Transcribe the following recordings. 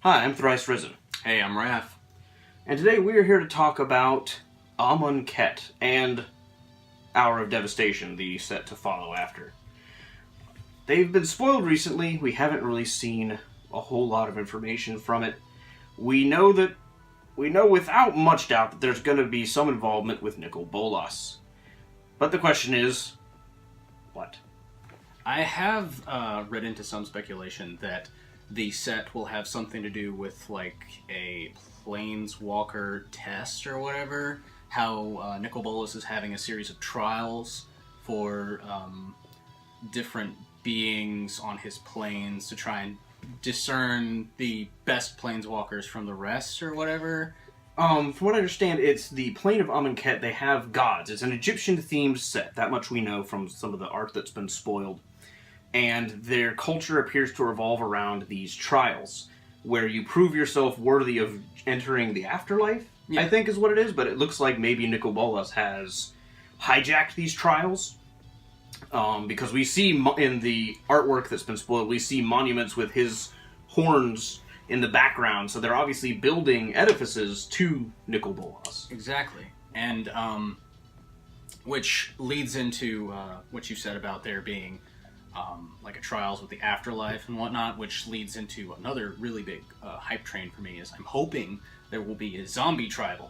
Hi, I'm ThriceRisen. Hey, I'm Raf. And today we are here to talk about Amonkhet and Hour of Devastation, the set to follow after. They've been spoiled recently. We haven't really seen a whole lot of information from it. We know without much doubt that there's going to be some involvement with Nicol Bolas. But the question is, what? I have read into some speculation that the set will have something to do with, like, a planeswalker test or whatever. How Nicol Bolas is having a series of trials for different beings on his planes to try and discern the best planeswalkers from the rest or whatever. From what I understand, it's the plane of Amonkhet. They have gods. It's an Egyptian-themed set. That much we know from some of the art that's been spoiled. And their culture appears to revolve around these trials, where you prove yourself worthy of entering the afterlife, yeah. I think is what it is, but it looks like maybe Nicol Bolas has hijacked these trials, because we see in the artwork that's been spoiled, we see monuments with his horns in the background, so they're obviously building edifices to Nicol Bolas. Exactly. And, which leads into what you said about there being like a trials with the afterlife and whatnot, which leads into another really big hype train for me, is I'm hoping there will be a zombie tribal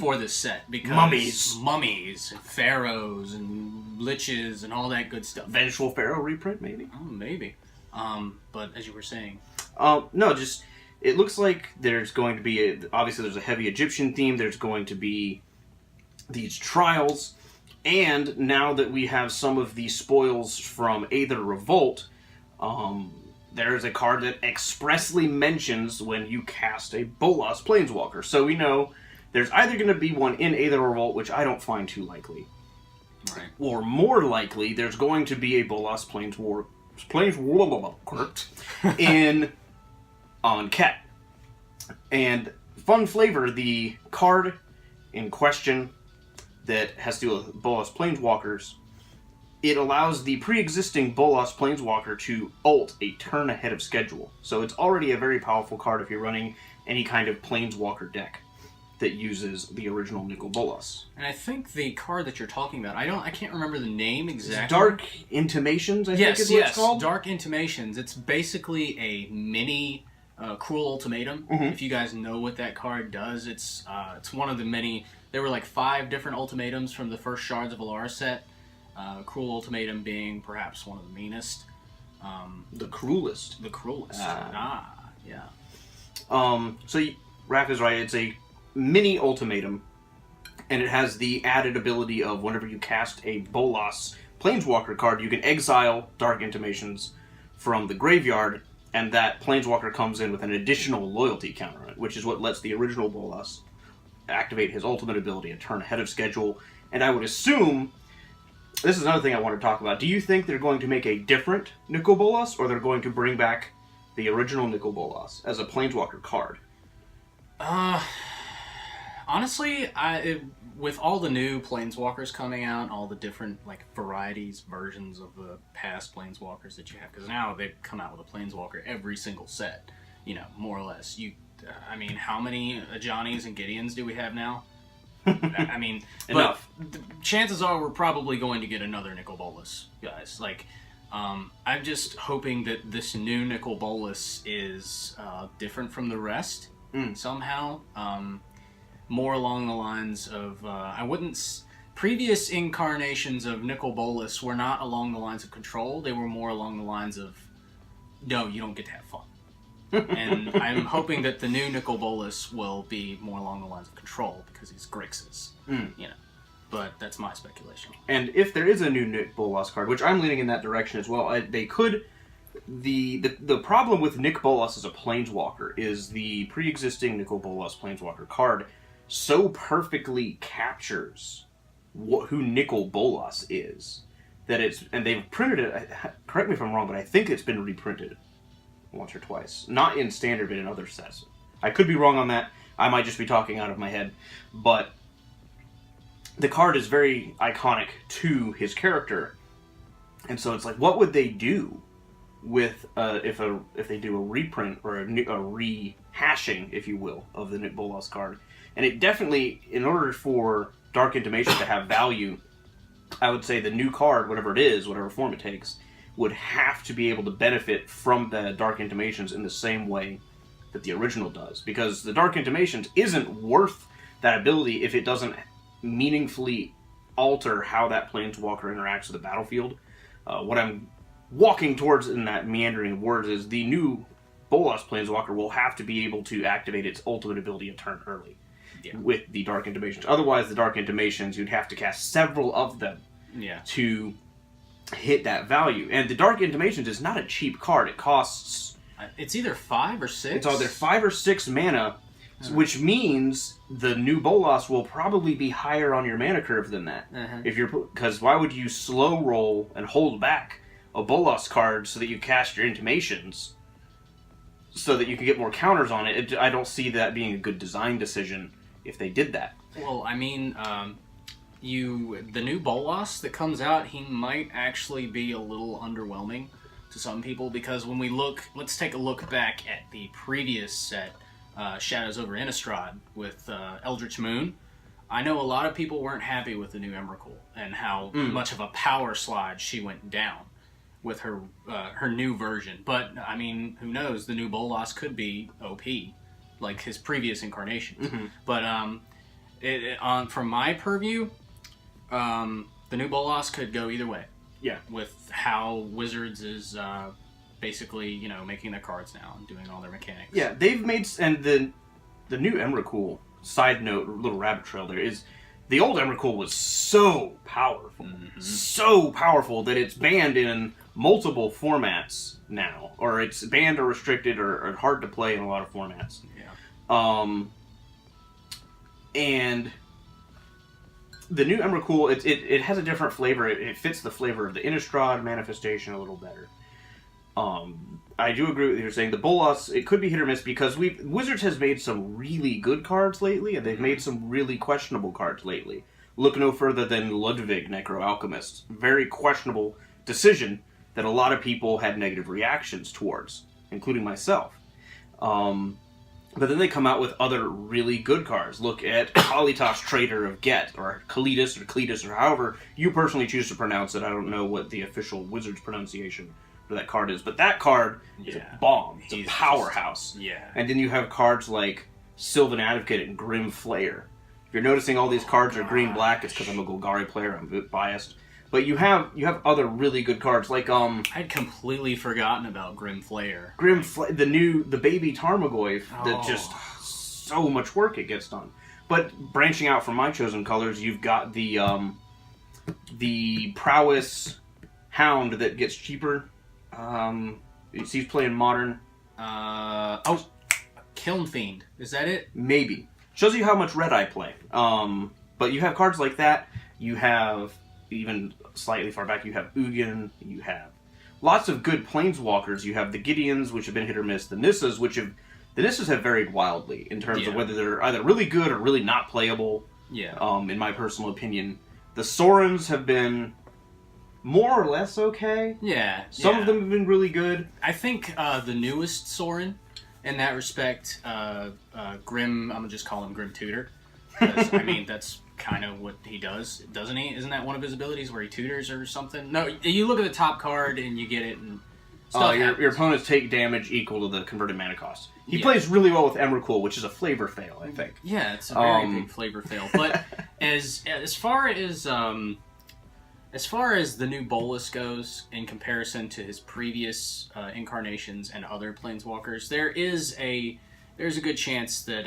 for this set, because mummies and pharaohs and liches and all that good stuff. Vengeful Pharaoh reprint, maybe? Oh, maybe. But as you were saying... no, just... It looks like there's going to be... obviously, there's a heavy Egyptian theme. There's going to be these trials. And now that we have some of the spoils from Aether Revolt, there is a card that expressly mentions when you cast a Bolas Planeswalker. So we know there's either going to be one in Aether Revolt, which I don't find too likely. Right. Or more likely, there's going to be a Bolas Planeswalker in Amonkhet. And fun flavor, the card in question that has to do with Bolas Planeswalkers, it allows the pre-existing Bolas Planeswalker to ult a turn ahead of schedule. So it's already a very powerful card if you're running any kind of Planeswalker deck that uses the original Nicol Bolas. And I think the card that you're talking about, I can't remember the name exactly. It's Dark Intimations, I think is what it's called? Dark Intimations. It's basically a mini Cruel Ultimatum. Mm-hmm. If you guys know what that card does, it's one of the many... There were like 5 different ultimatums from the first Shards of Alara set. Cruel Ultimatum being perhaps one of the meanest. The cruelest. The cruelest. Yeah. So Raf is right. It's a mini ultimatum, and it has the added ability of whenever you cast a Bolas Planeswalker card, you can exile Dark Intimations from the graveyard, and that Planeswalker comes in with an additional loyalty counter on it, which is what lets the original Bolas activate his ultimate ability and turn ahead of schedule. And I would assume, this is another thing I want to talk about, do you think they're going to make a different Nicol Bolas, or they're going to bring back the original Nicol Bolas as a Planeswalker card? Honestly, with all the new Planeswalkers coming out, all the different like varieties, versions of the past Planeswalkers that you have, because now they've come out with a Planeswalker every single set, more or less. I mean, how many Ajani's and Gideons do we have now? I mean, enough. But chances are we're probably going to get another Nicol Bolas, guys. Like, I'm just hoping that this new Nicol Bolas is different from the rest somehow. More along the lines of, previous incarnations of Nicol Bolas were not along the lines of control. They were more along the lines of, no, you don't get to have fun. And I'm hoping that the new Nicol Bolas will be more along the lines of control, because he's Grixis, But that's my speculation. And if there is a new Nicol Bolas card, which I'm leaning in that direction as well, they could... The problem with Nicol Bolas as a Planeswalker is the pre-existing Nicol Bolas Planeswalker card so perfectly captures who Nicol Bolas is that and they've printed it, correct me if I'm wrong, but I think it's been reprinted once or twice. Not in Standard, but in other sets. I could be wrong on that. I might just be talking out of my head. But the card is very iconic to his character. And so it's like, what would they do with if they do a reprint or a rehashing, if you will, of the Nick Bolas card. And it definitely, in order for Dark Intimation to have value, I would say the new card, whatever it is, whatever form it takes, would have to be able to benefit from the Dark Intimations in the same way that the original does. Because the Dark Intimations isn't worth that ability if it doesn't meaningfully alter how that Planeswalker interacts with the battlefield. What I'm walking towards in that meandering of words is the new Bolas Planeswalker will have to be able to activate its ultimate ability a turn early with the Dark Intimations. Otherwise, the Dark Intimations, you'd have to cast several of them to hit that value. And the Dark Intimations is not a cheap card. It costs... It's either 5 or 6? It's either 5 or 6 mana, which means the new Bolas will probably be higher on your mana curve than that. Because why would you slow roll and hold back a Bolas card so that you cast your Intimations so that you can get more counters on it? I don't see that being a good design decision if they did that. Well, I mean, the new Bolas that comes out, he might actually be a little underwhelming to some people, because when we let's take a look back at the previous set, Shadows over Innistrad with Eldritch Moon. I know a lot of people weren't happy with the new Emrakul and how much of a power slide she went down with her new version. But, I mean, who knows? The new Bolas could be OP, like his previous incarnations. But from my purview, the new Bolas could go either way. Yeah. With how Wizards is basically, making their cards now and doing all their mechanics. Yeah, they've made... And the new Emrakul, side note, little rabbit trail there, is the old Emrakul was so powerful. So powerful that it's banned in multiple formats now. Or it's banned or restricted or hard to play in a lot of formats. Yeah. And the new Emrakul, it has a different flavor. It fits the flavor of the Innistrad manifestation a little better. I do agree with what you're saying. The Bolas, it could be hit or miss because Wizards has made some really good cards lately, and they've made some really questionable cards lately. Look no further than Ludwig, Necro Alchemist. Very questionable decision that a lot of people had negative reactions towards, including myself. But then they come out with other really good cards. Look at Kalitas, Traitor of Get, or Cletus, or however you personally choose to pronounce it. I don't know what the official Wizards pronunciation for that card is, but that card is a bomb. It's a powerhouse. And then you have cards like Sylvan Advocate and Grim Flayer. If you're noticing all these cards are green-black, it's because I'm a Golgari player. I'm a bit biased. But you have other really good cards like I'd completely forgotten about Grim Flayer. The baby Tarmogoyf that just so much work it gets done. But branching out from my chosen colors, you've got the Prowess Hound that gets cheaper. He's playing modern. Kiln Fiend. Is that it? Maybe. Shows you how much red I play. But you have cards like that. You have, even slightly far back, you have Ugin. You have lots of good planeswalkers. You have the Gideons, which have been hit or miss. The Nissas, the Nissas have varied wildly in terms of whether they're either really good or really not playable. In my personal opinion. The Sorens have been more or less okay. Some of them have been really good. I think the newest Soren, in that respect, Grim, I'm going to just call him Grim Tutor. Because, I mean, that's kind of what he does, doesn't he? Isn't that one of his abilities where he tutors or something? No, you look at the top card and you get it and stuff your opponents take damage equal to the converted mana cost. He plays really well with Emrakul, which is a flavor fail, I think. Yeah, it's a very big flavor fail. But as far as the new Bolas goes, in comparison to his previous incarnations and other planeswalkers, there's a good chance that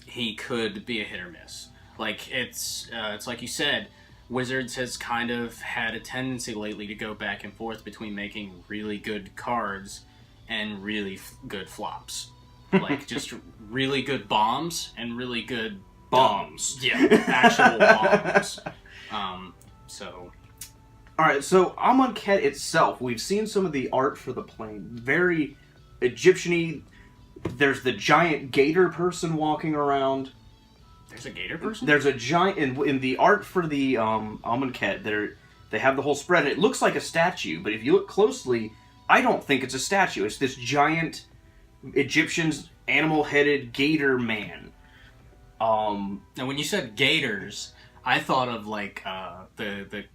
he could be a hit or miss. Like it's like you said, Wizards has kind of had a tendency lately to go back and forth between making really good cards and really good flops. Like just really good bombs and really good bombs. Actual bombs. Alright, so Amonkhet itself, we've seen some of the art for the plane. Very Egyptian-y. There's the giant gator person walking around. There's a gator person? There's a giant... In the art for the Amonkhet, They have the whole spread, and it looks like a statue, but if you look closely, I don't think it's a statue. It's this giant Egyptian animal-headed gator man. Now, when you said gators, I thought of like the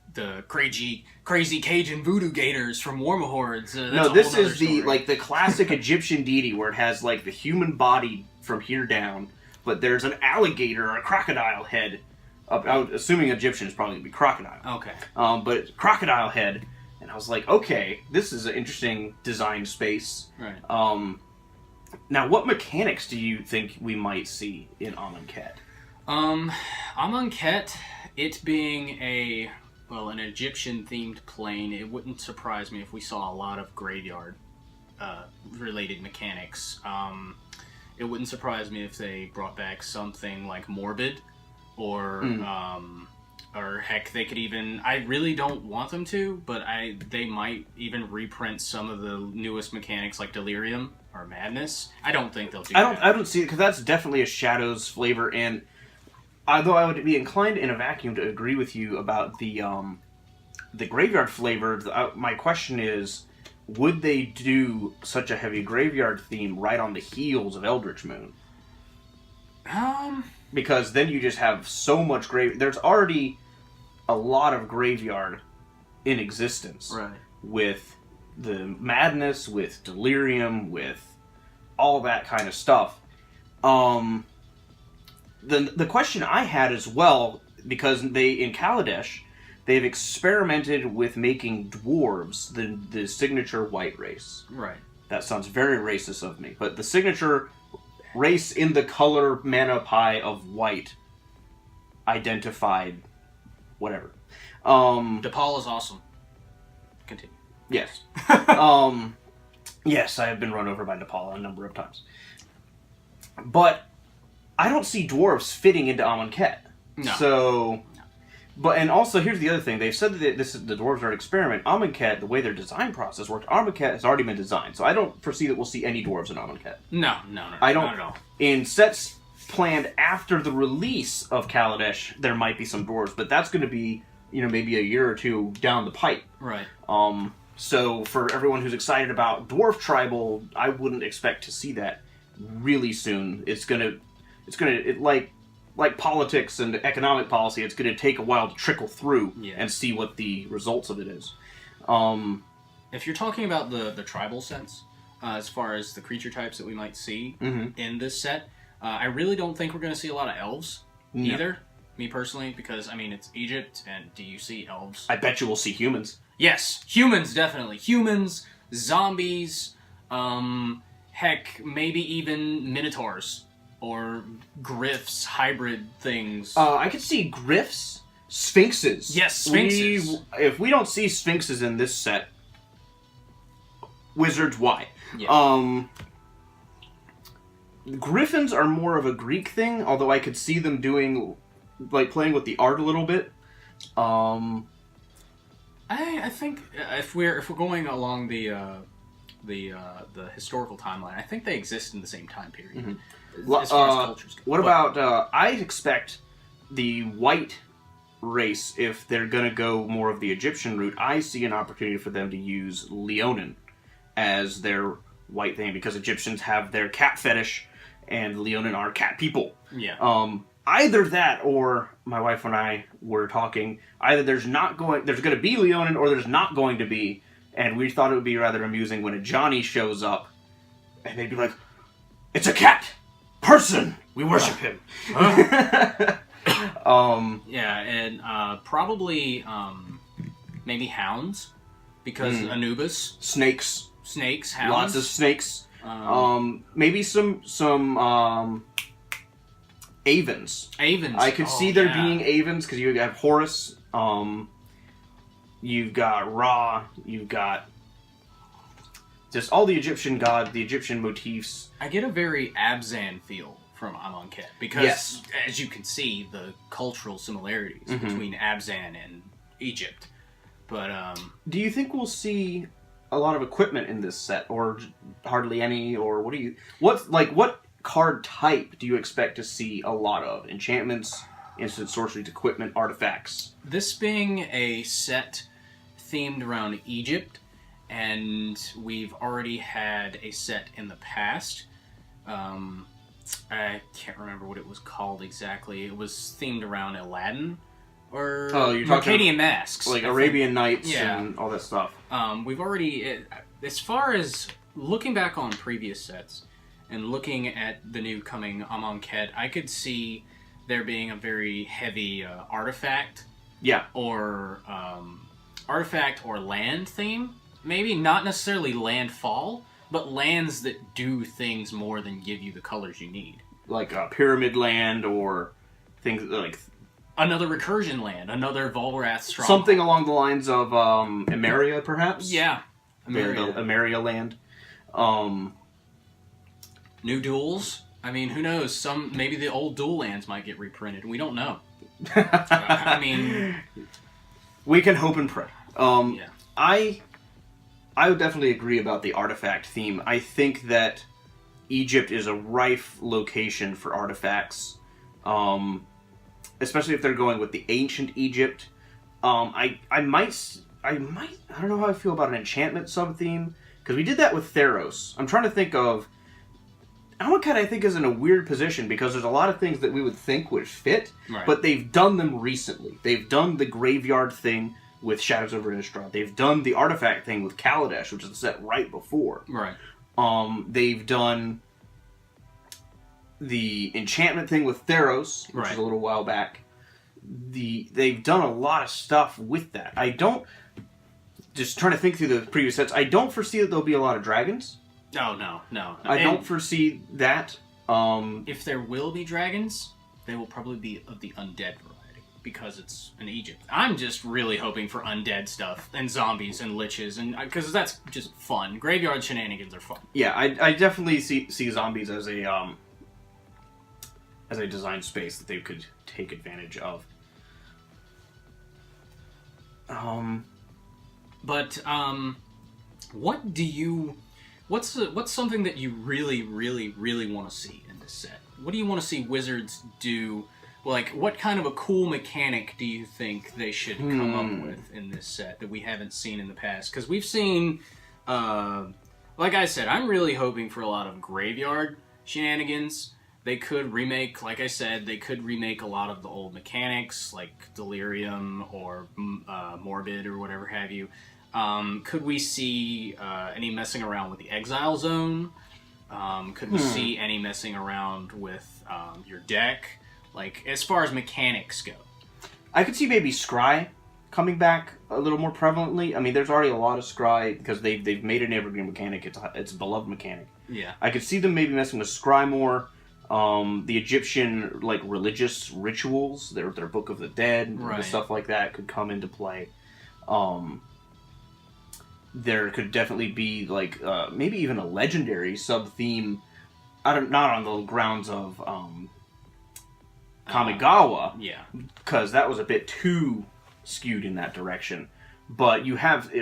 crazy Cajun voodoo gators from Warmahordes. No, this is the classic Egyptian deity where it has like the human body from here down, but there's an alligator or a crocodile head. I'm assuming Egyptian is probably going to be crocodile. Okay. But crocodile head, and I was like, okay, this is an interesting design space. Right. Now, what mechanics do you think we might see in Amonkhet? Amonkhet, it being an Egyptian-themed plane, it wouldn't surprise me if we saw a lot of graveyard related mechanics. It wouldn't surprise me if they brought back something like Morbid, or heck, they could even. I really don't want them to, but they might even reprint some of the newest mechanics like Delirium or Madness. I don't think they'll do that. I don't see it, because that's definitely a Shadows flavor, and although I would be inclined in a vacuum to agree with you about the graveyard flavor, my question is, would they do such a heavy graveyard theme right on the heels of Eldritch Moon? Because then you just have so much there's already a lot of graveyard in existence. Right. With the Madness, with Delirium, with all that kind of stuff. The question I had as well, because in Kaladesh, they've experimented with making dwarves the signature white race. Right. That sounds very racist of me, but the signature race in the color mana pie of white identified whatever. DePaul is awesome. Continue. Yes. Yes, I have been run over by DePaul a number of times. But I don't see dwarves fitting into Amonkhet. No. So, and also here's the other thing. They've said that the dwarves are an experiment. Amonkhet, the way their design process worked, Amonkhet has already been designed. So I don't foresee that we'll see any dwarves in Amonkhet. No, I don't, not at all. In sets planned after the release of Kaladesh, there might be some dwarves, but that's going to be, maybe a year or two down the pipe. Right. So for everyone who's excited about Dwarf Tribal, I wouldn't expect to see that really soon. It's gonna like politics and economic policy, it's gonna take a while to trickle through and see what the results of it is. If you're talking about the tribal sense, as far as the creature types that we might see in this set, I really don't think we're gonna see a lot of elves either. Me personally, because it's Egypt, and do you see elves? I bet you we'll see humans. Yes, humans, definitely. Humans, zombies, heck, maybe even minotaurs or griffs, hybrid things. I could see griffs, sphinxes. Yes, sphinxes. If we don't see sphinxes in this set, wizards, why? Yeah. Griffins are more of a Greek thing, although I could see them doing, playing with the art a little bit. I think if we're going along the historical timeline, I think they exist in the same time period. As far as cultures go. What about? I expect the white race, if they're going to go more of the Egyptian route, I see an opportunity for them to use Leonin as their white thing, because Egyptians have their cat fetish, and Leonin are cat people. Yeah. Either that, or my wife and I were talking, either there's going to be Leonin, or there's not going to be, and we thought it would be rather amusing when a Johnny shows up, and they'd be like, "It's a cat! Person! We worship him!" Yeah, and probably maybe hounds, because Anubis. Snakes, hounds. lots of snakes. Maybe some Avens. I could see there being Avens, because you have Horus, you've got Ra, you've got just all the Egyptian gods, the Egyptian motifs. I get a very Abzan feel from Amonkhet, because as you can see, the cultural similarities between Abzan and Egypt. But do you think we'll see a lot of equipment in this set, or hardly any, or what card type do you expect to see a lot of? Enchantments, instant sorceries, equipment, artifacts. This being a set themed around Egypt, and we've already had a set in the past. I can't remember what it was called exactly. It was themed around Aladdin or Arcadian Masks, like Arabian Nights and all that stuff. We've already, as far as looking back on previous sets and looking at the new coming Amonkhet, I could see there being a very heavy artifact, or land theme. Maybe not necessarily landfall, but lands that do things more than give you the colors you need. Like a pyramid land or things like... Another recursion land, another Volrath stronghold. Something along the lines of Emeria, perhaps? Yeah. The Emeria land. New duels. I mean, who knows? Maybe the old duel lands might get reprinted. We don't know. I mean... We can hope and pray. I would definitely agree about the artifact theme. I think that Egypt is a rife location for artifacts, especially if they're going with the ancient Egypt. I don't know how I feel about an enchantment sub-theme, because we did that with Theros. I'm trying to think of... Amonkhet, I think, is in a weird position, because there's a lot of things that we would think would fit, but they've done them recently. They've done the graveyard thing with Shadows over Innistrad. They've done the artifact thing with Kaladesh, which is the set right before. Right. They've done the enchantment thing with Theros, which is a little while back. They've done a lot of stuff with that. Just trying to think through the previous sets, I don't foresee that there'll be a lot of dragons. No. I don't foresee that. If there will be dragons, they will probably be of the undead variety, because it's in Egypt. I'm just really hoping for undead stuff, and zombies, and liches, and because that's just fun. Graveyard shenanigans are fun. Yeah, I definitely see zombies as a design space that they could take advantage of. What's something that you really, really, really want to see in this set? What do you want to see Wizards do? Like, what kind of a cool mechanic do you think they should come up with in this set that we haven't seen in the past? Because we've seen, like I said, I'm really hoping for a lot of graveyard shenanigans. They could remake, like I said, they could remake a lot of the old mechanics, like Delirium or Morbid or whatever have you. Could we see any messing around with the Exile Zone? Could we see any messing around with your deck? Like, as far as mechanics go. I could see maybe Scry coming back a little more prevalently. I mean, there's already a lot of Scry because they've made an evergreen mechanic. It's a beloved mechanic. Yeah. I could see them maybe messing with Scry more. The Egyptian, like, religious rituals, their Book of the Dead, and stuff like that could come into play. There could definitely be, like, maybe even a legendary sub-theme, not on the grounds of Kamigawa, because that was a bit too skewed in that direction. But you have,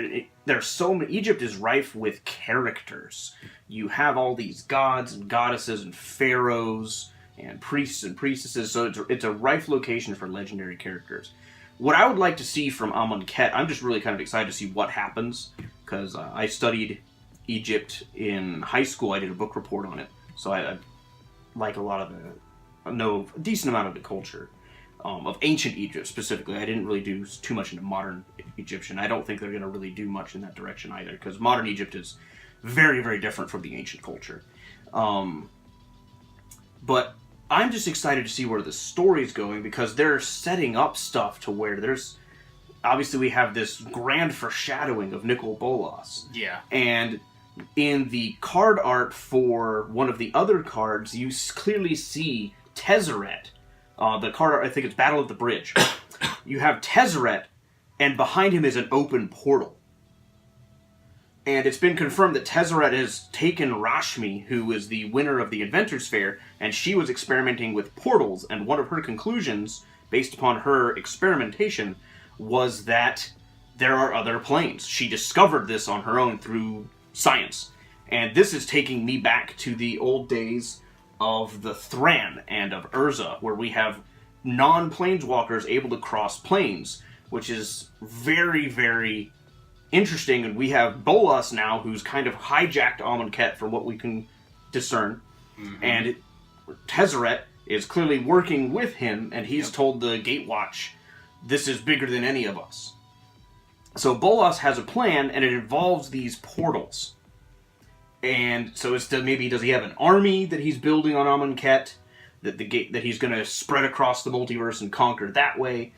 there's so many, Egypt is rife with characters. You have all these gods and goddesses and pharaohs and priests and priestesses, so it's a rife location for legendary characters. What I would like to see from Amonkhet, I'm just really kind of excited to see what happens, because I studied Egypt in high school. I did a book report on it, so I like a lot of know a decent amount of the culture of ancient Egypt specifically. I didn't really do too much into modern Egyptian. I don't think they're going to really do much in that direction either, because modern Egypt is very, very different from the ancient culture. But I'm just excited to see where the story's going, because they're setting up stuff to where there's... Obviously, we have this grand foreshadowing of Nicol Bolas. Yeah. And in the card art for one of the other cards, you clearly see Tezzeret. The card art, I think it's Battle at the Bridge. You have Tezzeret, and behind him is an open portal. And it's been confirmed that Tezzeret has taken Rashmi, who is the winner of the Inventors Fair, and she was experimenting with portals, and one of her conclusions, based upon her experimentation, was that there are other planes. She discovered this on her own through science. And this is taking me back to the old days of the Thran and of Urza, where we have non-planeswalkers able to cross planes, which is very, very interesting. And we have Bolas now, who's kind of hijacked Amonkhet from what we can discern. Mm-hmm. And Tezzeret is clearly working with him, and he's told the Gatewatch, this is bigger than any of us. So Bolas has a plan, and it involves these portals. And so maybe does he have an army that he's building on Amonkhet that he's going to spread across the multiverse and conquer that way?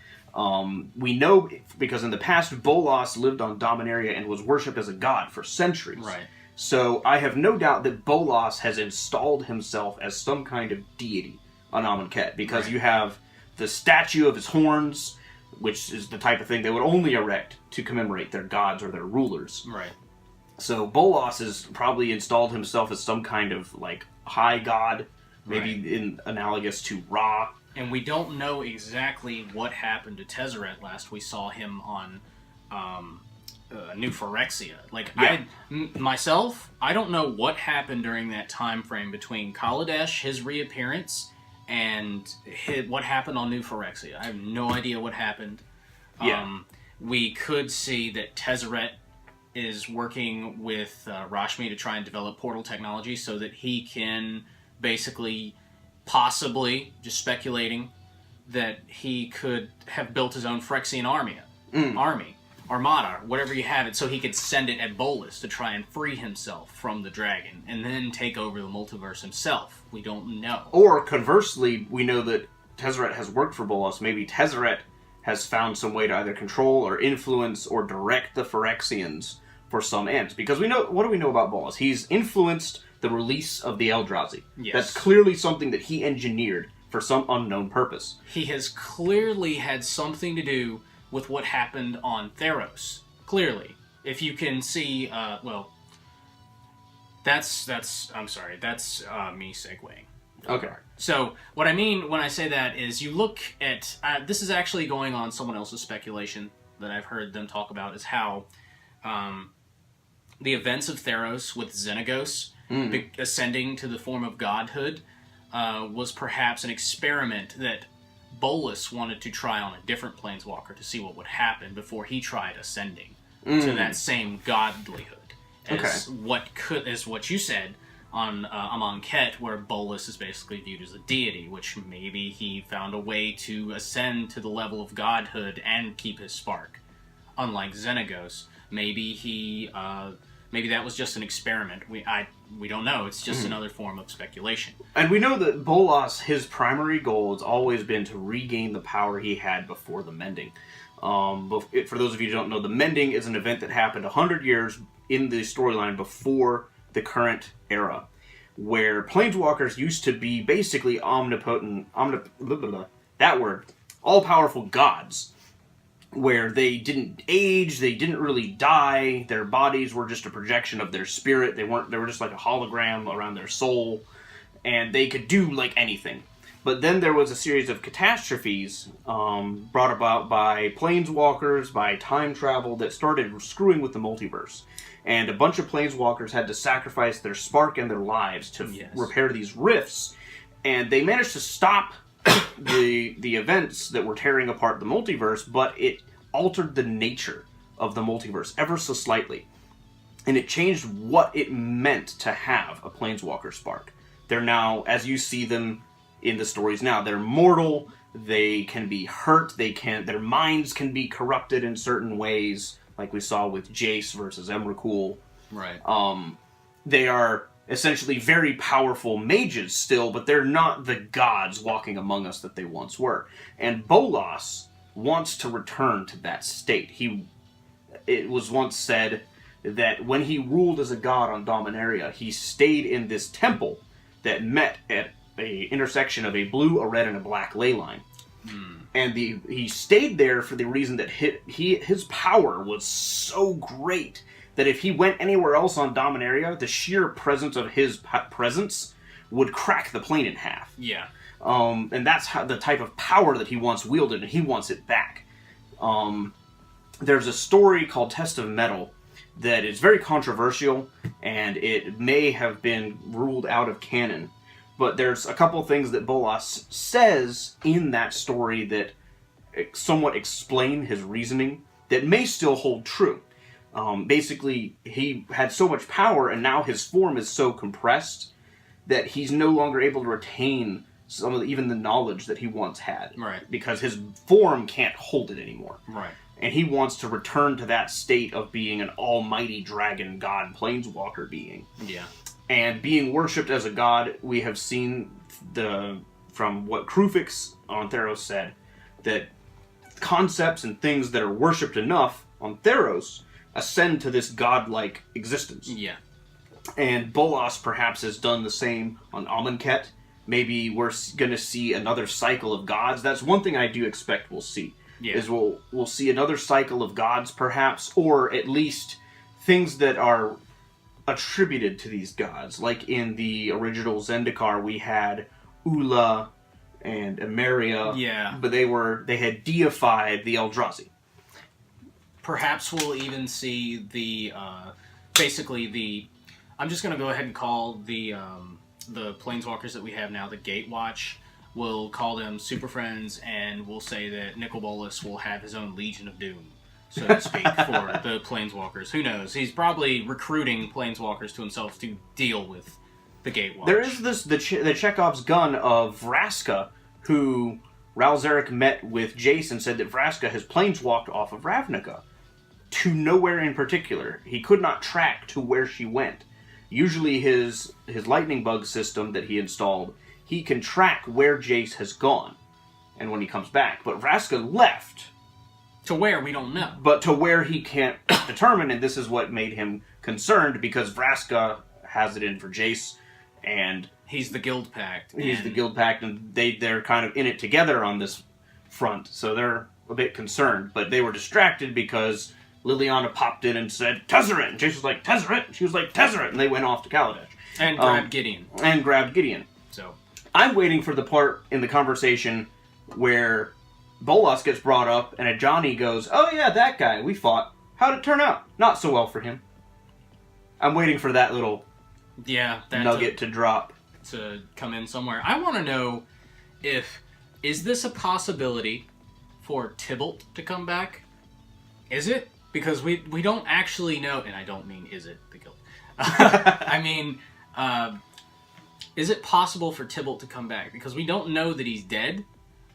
We know because in the past Bolas lived on Dominaria and was worshipped as a god for centuries. Right. So I have no doubt that Bolas has installed himself as some kind of deity on Amonkhet, because you have the statue of his horns, which is the type of thing they would only erect to commemorate their gods or their rulers. Right. So Bolas has probably installed himself as some kind of like high god, maybe in analogous to Ra. And we don't know exactly what happened to Tezzeret last we saw him on New Phyrexia. Myself, I don't know what happened during that time frame between Kaladesh, his reappearance, and what happened on New Phyrexia. I have no idea what happened. We could see that Tezzeret is working with Rashmi to try and develop portal technology so that he can basically, possibly, just speculating, that he could have built his own Phyrexian army, armada, whatever you have it, so he could send it at Bolas to try and free himself from the dragon, and then take over the multiverse himself. We don't know. Or conversely, we know that Tezzeret has worked for Bolas. Maybe Tezzeret has found some way to either control or influence or direct the Phyrexians for some ends. Because we know, what do we know about Bolas? He's influenced the release of the Eldrazi. Yes. That's clearly something that he engineered for some unknown purpose. He has clearly had something to do with what happened on Theros. Clearly. If you can see, that's me segueing. Okay. So, what I mean when I say that is you look at... this is actually going on someone else's speculation that I've heard them talk about, is how the events of Theros with Xenagos ascending to the form of godhood was perhaps an experiment that Bolas wanted to try on a different planeswalker to see what would happen before he tried ascending to that same godlyhood. As what you said on Amonkhet, where Bolas is basically viewed as a deity, which maybe he found a way to ascend to the level of godhood and keep his spark. Unlike Xenagos, maybe that was just an experiment. We don't know. It's just another form of speculation. And we know that Bolas, his primary goal has always been to regain the power he had before the Mending. For those of you who don't know, the Mending is an event that happened 100 years in the storyline before the current era, where planeswalkers used to be basically all-powerful gods, where they didn't age, they didn't really die, their bodies were just a projection of their spirit, they were just like a hologram around their soul, and they could do like anything. But then there was a series of catastrophes brought about by planeswalkers, by time travel, that started screwing with the multiverse. And a bunch of planeswalkers had to sacrifice their spark and their lives to repair these rifts. And they managed to stop the events that were tearing apart the multiverse, but it altered the nature of the multiverse ever so slightly. And it changed what it meant to have a planeswalker spark. They're now, as you see them in the stories now, they're mortal, they can be hurt, their minds can be corrupted in certain ways, like we saw with Jace versus Emrakul. Right. They are essentially very powerful mages still, but they're not the gods walking among us that they once were. And Bolas wants to return to that state. It was once said that when he ruled as a god on Dominaria, he stayed in this temple that met at a intersection of a blue, a red, and a black ley line. And he stayed there for the reason that his power was so great that if he went anywhere else on Dominaria, the sheer presence of his presence would crack the plane in half. Yeah. And that's the type of power that he once wielded, and he wants it back. There's a story called Test of Mettle that is very controversial, and it may have been ruled out of canon. But there's a couple things that Bolas says in that story that somewhat explain his reasoning that may still hold true. Basically, he had so much power, and now his form is so compressed that he's no longer able to retain some of even the knowledge that he once had. Right. Because his form can't hold it anymore. Right. And he wants to return to that state of being an almighty dragon god planeswalker being. Yeah. And being worshipped as a god, we have seen from what Krufix on Theros said, that concepts and things that are worshipped enough on Theros ascend to this godlike existence. Yeah. And Bolas perhaps has done the same on Amonkhet. Maybe we're going to see another cycle of gods. That's one thing I do expect we'll see. Yeah. Is we'll see another cycle of gods perhaps, or at least things that are attributed to these gods. Like in the original Zendikar, we had Ula and Emeria. Yeah. But they had deified the Eldrazi. Perhaps we'll even see the basically the. I'm just going to go ahead and call the planeswalkers that we have now the Gatewatch. We'll call them Super Friends, and we'll say that Nicol Bolas will have his own Legion of Doom, so to speak, for the planeswalkers. Who knows? He's probably recruiting planeswalkers to himself to deal with the Gatewatch. There is the Chekhov's gun of Vraska, who Ral Zarek met with Jace and said that Vraska has planeswalked off of Ravnica to nowhere in particular. He could not track to where she went. Usually his lightning bug system that he installed, he can track where Jace has gone and when he comes back. But Vraska left. To where, we don't know. But to where he can't determine, and this is what made him concerned, because Vraska has it in for Jace, and he's the Guild Pact. He's the Guild Pact, and they're kind of in it together on this front, so they're a bit concerned. But they were distracted because Liliana popped in and said, Tezzeret! And Jace was like, Tezzeret! And she was like, Tezzeret! And they went off to Kaladesh. And grabbed Gideon. And grabbed Gideon. So I'm waiting for the part in the conversation where Bolas gets brought up and Ajani goes, oh yeah, that guy, we fought. How'd it turn out? Not so well for him. I'm waiting for that little nugget to drop. To come in somewhere. I want to know is this a possibility for Tybalt to come back? Is it? Because we don't actually know, and I don't mean is it the guild. I mean, is it possible for Tybalt to come back? Because we don't know that he's dead.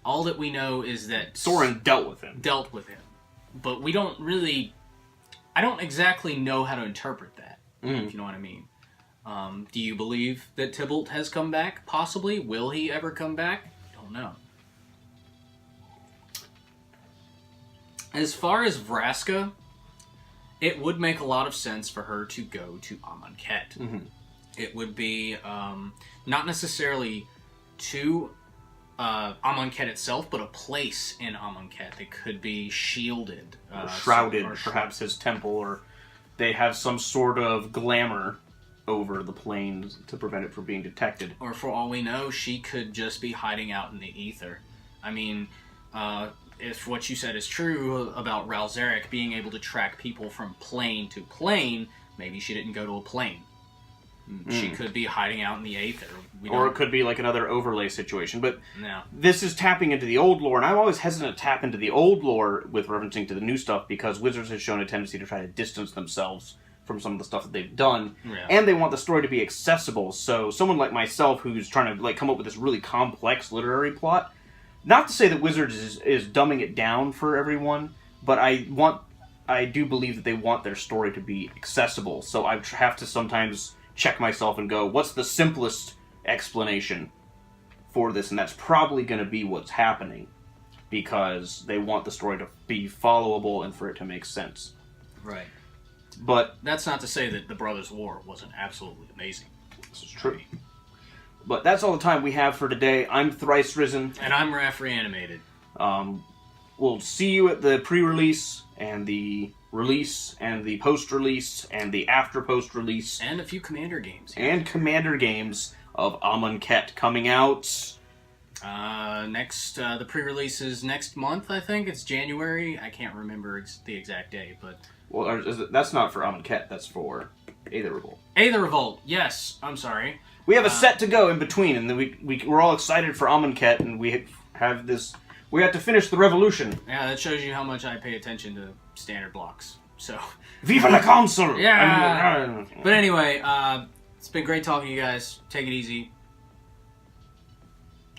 All that we know is that Sorin dealt with him. But we don't really... I don't exactly know how to interpret that, if you know what I mean. Do you believe that Tybalt has come back? Possibly. Will he ever come back? Don't know. As far as Vraska, it would make a lot of sense for her to go to Amonkhet. Mm-hmm. It would be not necessarily to Amonkhet itself, but a place in Amonkhet that could be shielded. Or shrouded, perhaps his temple, or they have some sort of glamour over the plains to prevent it from being detected. Or for all we know, she could just be hiding out in the ether. I mean, if what you said is true about Ral Zarek being able to track people from plane to plane, maybe she didn't go to a plane. She could be hiding out in the aether. Or it could be like another overlay situation. But this is tapping into the old lore, and I'm always hesitant to tap into the old lore with referencing to the new stuff, because Wizards has shown a tendency to try to distance themselves from some of the stuff that they've done. Yeah. And they want the story to be accessible. So someone like myself who's trying to come up with this really complex literary plot, not to say that Wizards is dumbing it down for everyone, but I do believe that they want their story to be accessible. So I have to sometimes check myself and go, what's the simplest explanation for this? And that's probably going to be what's happening, because they want the story to be followable and for it to make sense. Right. But that's not to say that the Brothers' War wasn't absolutely amazing. This is true. But that's all the time we have for today. I'm ThriceRisen. And I'm Raf Reanimated. We'll see you at the pre-release and the release and the post-release and the after-post-release. And a few Commander games. And Commander games of Amonkhet coming out. The pre-release is next month, I think. It's January. I can't remember the exact day, but... Well, that's not for Amonkhet. That's for Aether Revolt. Aether Revolt. Yes, I'm sorry. We have a set to go in between, and then we're all excited for Amonkhet, and we have this. We have to finish the revolution. Yeah, that shows you how much I pay attention to standard blocks. So, Viva la console! Yeah. But anyway, it's been great talking to you guys. Take it easy.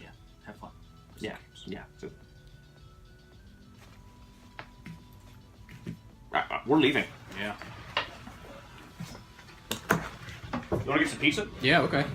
Yeah, have fun. Yeah. We're leaving. Yeah. You want to get some pizza? Yeah. Okay.